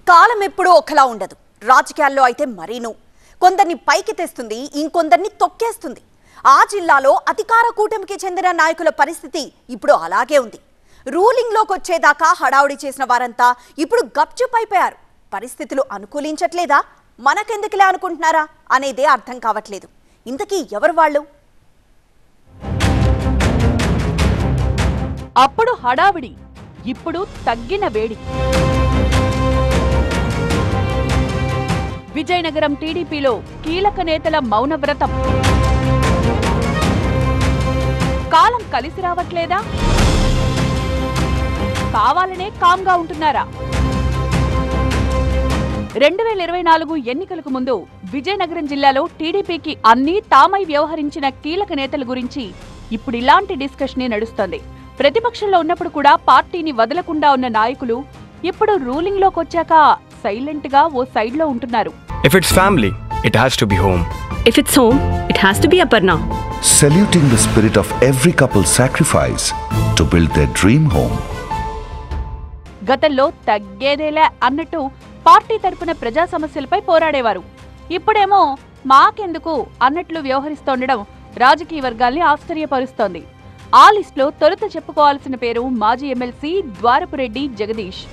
కాలం ఎప్పుడూ ఒకలా ఉండదు. రాజకీయాల్లో అయితే మరీను. కొందరిని పైకి తెస్తుంది, ఇంకొందరిని తొక్కేస్తుంది. ఆ జిల్లాలో అధికార కూటమికి చెందిన నాయకుల పరిస్థితి ఇప్పుడు అలాగే ఉంది. రూలింగ్లోకి వచ్చేదాకా హడావుడి చేసిన వారంతా ఇప్పుడు గప్చుప్ అయిపోయారు. పరిస్థితులు అనుకూలించట్లేదా, మనకెందుకులే అనుకుంటున్నారా అనేదే అర్థం కావట్లేదు. ఇంతకీ ఎవరు వాళ్ళు? అప్పుడు హడావిడి, ఇప్పుడు తగ్గిన వేడి. విజయనగరం టీడీపీలో కీలక నేతల మౌనవ్రతం. కాలం కలిసి రావట్లేదా? కావాలనే కామ్గా ఉంటున్నారా? 2024 ఎన్నికలకు ముందు విజయనగరం జిల్లాలో టీడీపీకి అన్నీ తామై వ్యవహరించిన కీలక నేతల గురించి ఇప్పుడు ఇలాంటి డిస్కషనే నడుస్తోంది. ప్రతిపక్షంలో ఉన్నప్పుడు కూడా పార్టీని వదలకుండా ఉన్న నాయకులు ఇప్పుడు రూలింగ్ లోకి వచ్చాక సైలెంట్ గా ఓ సైడ్ లో ఉంటున్నారు. If it's family, it has to be home. If it's home, it has to be Aparna. Saluting the spirit of every couple's sacrifice to build their dream home. గతంలో తగ్గేదేలే అన్నట్టు party తరపున ప్రజా సమస్యలపై పోరాడేవారు. ఇప్పుడేమో మాకెందుకు అన్నట్లు వ్యవహరిస్తోండడం రాజకీయ వర్గాల్ని ఆశ్చర్యపరుస్తోంది. ఆ లిస్టులో తొలుత చెప్పుకోవాల్సిన పేరు మాజీ ఎమ్మెల్సీ ద్వారపురెడ్డి జగదీష్.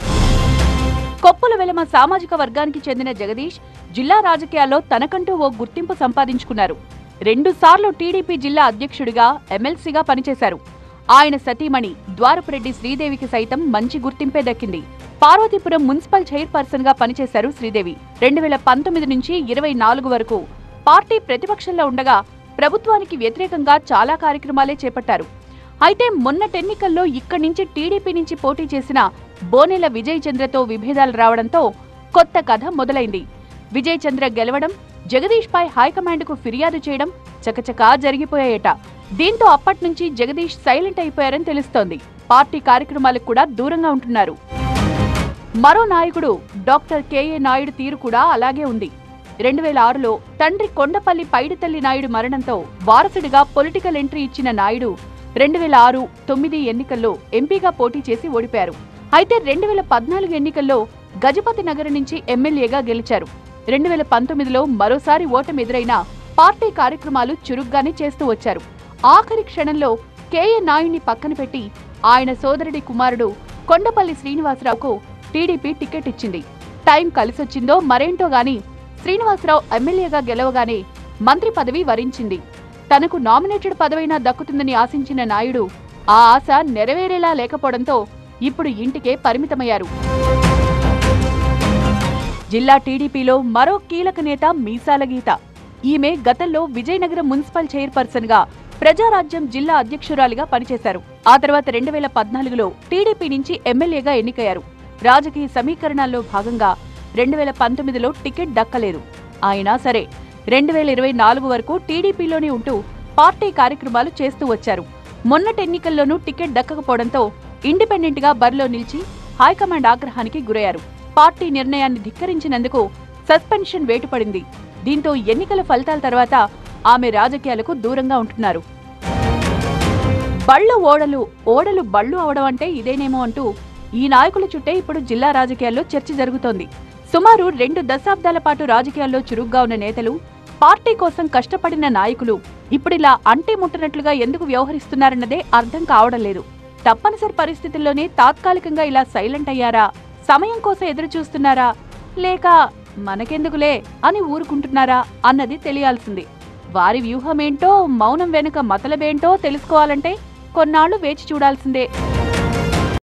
కొప్పుల వెలమ సామాజిక వర్గానికి చెందిన జగదీష్ జిల్లా రాజకీయాల్లో తనకంటూ ఓ గుర్తింపు సంపాదించుకున్నారు. 2 సార్లు టీడీపీ జిల్లా అధ్యక్షుడిగా, ఎమ్మెల్సీగా పనిచేశారు. ఆయన సతీమణి ద్వారపురెడ్డి శ్రీదేవికి సైతం మంచి గుర్తింపే దక్కింది. పార్వతీపురం మున్సిపల్ చైర్పర్సన్ గా పనిచేశారు శ్రీదేవి. 2019 నుంచి 24 వరకు పార్టీ ప్రతిపక్షంలో ఉండగా ప్రభుత్వానికి వ్యతిరేకంగా చాలా కార్యక్రమాలే చేపట్టారు. అయితే మొన్నటి ఎన్నికల్లో ఇక్కడి నుంచి టీడీపీ నుంచి పోటీ చేసిన బోనెల విజయ్ చంద్రతో విభేదాలు రావడంతో కొత్త కథ మొదలైంది. విజయ్ చంద్ర గెలవడం, జగదీష్ పై హైకమాండ్కు ఫిర్యాదు చేయడం చకచకా జరిగిపోయాయట. దీంతో అప్పట్నుంచి జగదీష్ సైలెంట్ అయిపోయారని తెలుస్తోంది. పార్టీ కార్యక్రమాలకు కూడా దూరంగా ఉంటున్నారు. మరో నాయకుడు డాక్టర్ కేఏ నాయుడు తీరు కూడా అలాగే ఉంది. 2006లో తండ్రి కొండపల్లి పైడితల్లి నాయుడు మరణంతో వారసుడిగా పొలిటికల్ ఎంట్రీ ఇచ్చిన నాయుడు 2006-9 ఎన్నికల్లో ఎంపీగా పోటీ చేసి ఓడిపారు. అయితే 2014 ఎన్నికల్లో గజపతి నగర్ నుంచి ఎమ్మెల్యేగా గెలిచారు. 2019లో మరోసారి ఓటమి ఎదురైనా పార్టీ కార్యక్రమాలు చురుగ్గానే చేస్తూ వచ్చారు. ఆఖరి క్షణంలో కేఏ నాయుడిని పక్కన పెట్టి ఆయన సోదరుడి కుమారుడు కొండపల్లి శ్రీనివాసరావుకు టీడీపీ టికెట్ ఇచ్చింది. టైం కలిసొచ్చిందో మరేంటో గాని శ్రీనివాసరావు ఎమ్మెల్యేగా గెలవగానే మంత్రి పదవి వరించింది. తనకు నామినేటెడ్ పదవైనా దక్కుతుందని ఆశించిన నాయుడు ఆ ఆశ నెరవేరేలా లేకపోవడంతో ఇప్పుడు ఇంటికే పరిమితమయ్యారు. జిల్లా టీడీపీలో మరో కీలక నేత మీసాల గీత. ఈమె గతంలో విజయనగరం మున్సిపల్ చైర్పర్సన్ గా, ప్రజారాజ్యం జిల్లా అధ్యక్షురాలిగా పనిచేశారు. ఆ తర్వాత 2014లో టీడీపీ నుంచి ఎమ్మెల్యేగా ఎన్నికయ్యారు. రాజకీయ సమీకరణాల్లో భాగంగా 2019లో టికెట్ దక్కలేదు. అయినా సరే 2024 వరకు టీడీపీలోనే ఉంటూ పార్టీ కార్యక్రమాలు చేస్తూ వచ్చారు. మొన్నటి ఎన్నికల్లోనూ టికెట్ దక్కకపోవడంతో ఇండిపెండెంట్ గా బరిలో నిలిచి హైకమాండ్ ఆగ్రహానికి గురయ్యారు. పార్టీ నిర్ణయాన్ని ధిక్కరించినందుకు సస్పెన్షన్ వేటు పడింది. దీంతో ఎన్నికల ఫలితాల తర్వాత ఆమె రాజకీయాలకు దూరంగా ఉంటున్నారు. బళ్ళు ఓడలు, ఓడలు బళ్ళు అవడం అంటే ఇదేనేమో అంటూ ఈ నాయకుల చుట్టే ఇప్పుడు జిల్లా రాజకీయాల్లో చర్చ జరుగుతోంది. సుమారు 2 దశాబ్దాల పాటు రాజకీయాల్లో చురుగ్గా ఉన్న నేతలు, పార్టీ కోసం కష్టపడిన నాయకులు ఇప్పుడిలా అంటి ముట్టనట్లుగా ఎందుకు వ్యవహరిస్తున్నారన్నదే అర్థం కావడం లేదు. తప్పనిసరి పరిస్థితుల్లోనే తాత్కాలికంగా ఇలా సైలెంట్ అయ్యారా, సమయం కోసం ఎదురు చూస్తున్నారా, లేక మనకెందుకులే అని ఊరుకుంటున్నారా అన్నది తెలియాల్సింది. వారి వ్యూహమేంటో, మౌనం వెనుక మతలబేంటో తెలుసుకోవాలంటే కొన్నాళ్లు వేచి చూడాల్సిందే.